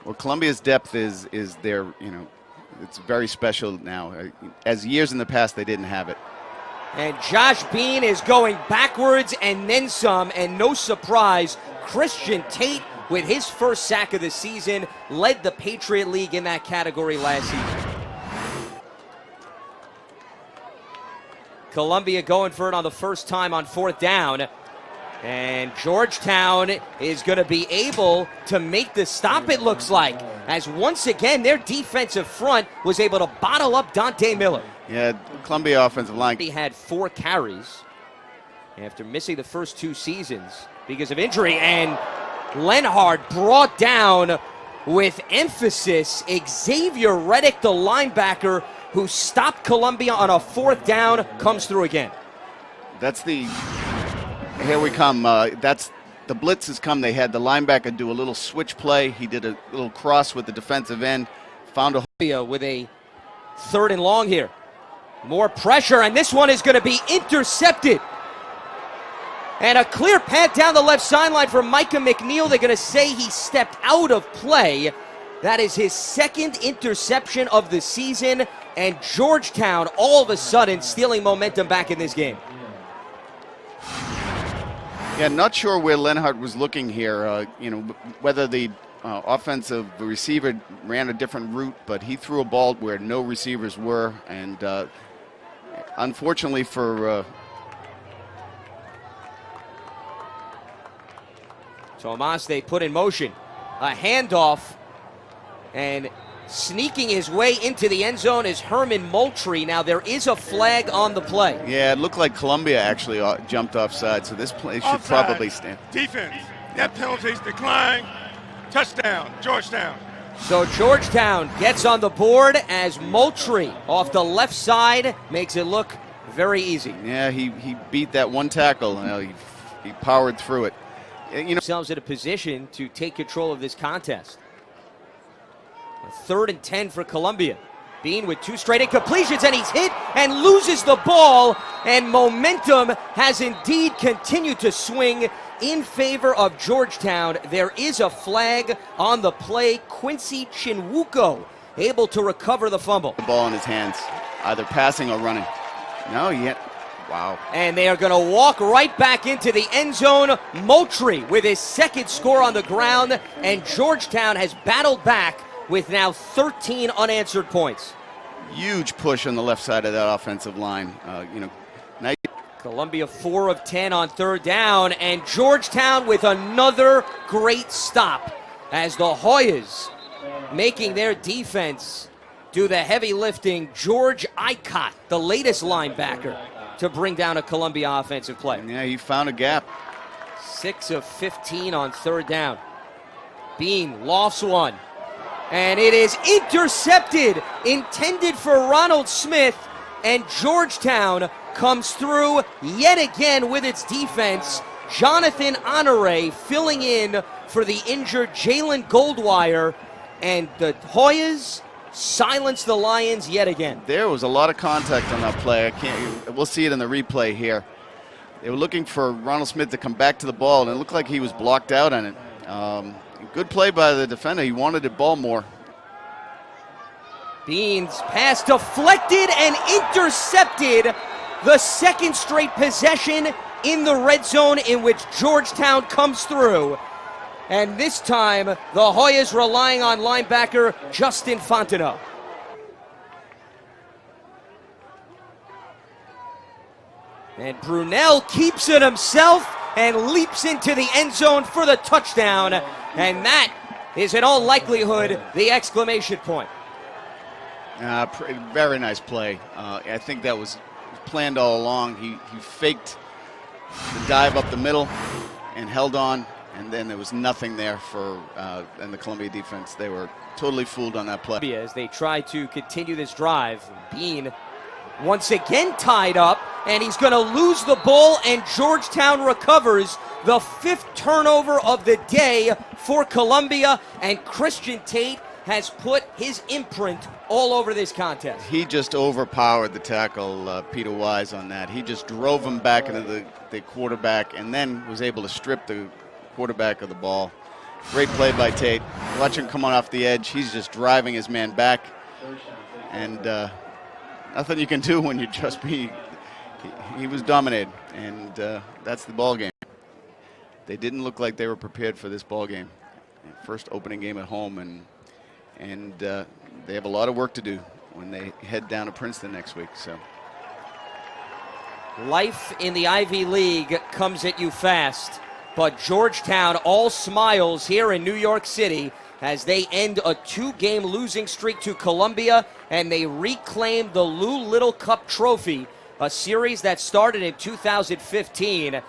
Well, Columbia's depth is their, it's very special now. As years in the past, they didn't have it. And Josh Bean is going backwards and then some, and no surprise, Christian Tate, with his first sack of the season, led the Patriot League in that category last season. Columbia going for it on the first time on fourth down. And Georgetown is going to be able to make the stop, it looks like, as once again their defensive front was able to bottle up Dante Miller. Yeah, Columbia offensive line. He had 4 carries after missing the first 2 seasons because of injury, and Lenhard brought down with emphasis Xavier Reddick, the linebacker, who stopped Columbia on a fourth down, comes through again. Here we come. That's the blitz has come. They had the linebacker do a little switch play. He did a little cross with the defensive end. Found a with a 3rd and long here. More pressure, and this one is going to be intercepted. And a clear path down the left sideline for Micah McNeil. They're going to say he stepped out of play. That is his 2nd interception of the season, and Georgetown all of a sudden stealing momentum back in this game. Yeah, not sure where Lenhard was looking here. Whether the offensive receiver ran a different route, but he threw a ball where no receivers were, and unfortunately for Tomas, they put in motion a handoff, and sneaking his way into the end zone is Herman Moultrie. Now there is a flag on the play. Yeah, it looked like Columbia actually jumped offside, so this play should probably stand. Defense, net penalties decline, touchdown, Georgetown. So Georgetown gets on the board as Moultrie off the left side makes it look very easy. Yeah, he beat that one tackle. He powered through it. Themselves in a position to take control of this contest. 3rd and 10 for Columbia. Bean with 2 straight incompletions, and he's hit and loses the ball, and momentum has indeed continued to swing in favor of Georgetown. There is a flag on the play. Quincy Chinwuko able to recover the fumble. The ball in his hands, either passing or running. No, yet. Wow. And they are going to walk right back into the end zone. Moultrie with his 2nd score on the ground, and Georgetown has battled back with now 13 unanswered points. Huge push on the left side of that offensive line. Now Columbia 4 of 10 on 3rd down, and Georgetown with another great stop as the Hoyas making their defense do the heavy lifting. George Icott, the latest linebacker, to bring down a Columbia offensive play. Yeah, he found a gap. 6 of 15 on 3rd down. Bean lofts one, and it is intercepted, intended for Ronald Smith, and Georgetown comes through yet again with its defense. Jonathan Honore filling in for the injured Jalen Goldwire, and the Hoyas silence the Lions yet again. There was a lot of contact on that play. We'll see it in the replay here. They were looking for Ronald Smith to come back to the ball, and it looked like he was blocked out on it. Good play by the defender. He wanted the ball more. Beans pass deflected and intercepted. The 2nd straight possession in the red zone in which Georgetown comes through. And this time, the Hoyas relying on linebacker Justin Fontenot. And Brunel keeps it himself and leaps into the end zone for the touchdown. And that is in all likelihood the exclamation point. Very nice play. I think that was planned all along. He faked the dive up the middle and held on, and then there was nothing there for and the Columbia defense. They were totally fooled on that play. As they try to continue this drive, Bean once again tied up, and he's going to lose the ball, and Georgetown recovers the 5th turnover of the day for Columbia, and Christian Tate has put his imprint all over this contest. He just overpowered the tackle, Peter Wise, on that. He just drove him back into the quarterback and then was able to strip the quarterback of the ball. Great play by Tate. Watch him come on off the edge. He's just driving his man back. And nothing you can do when you just be. He was dominated, and that's the ball game. They didn't look like they were prepared for this ball game. First opening game at home, and they have a lot of work to do when they head down to Princeton next week. So life in the Ivy League comes at you fast, but Georgetown all smiles here in New York City as they end a 2-game losing streak to Columbia, and they reclaim the Lou Little Cup trophy, a series that started in 2015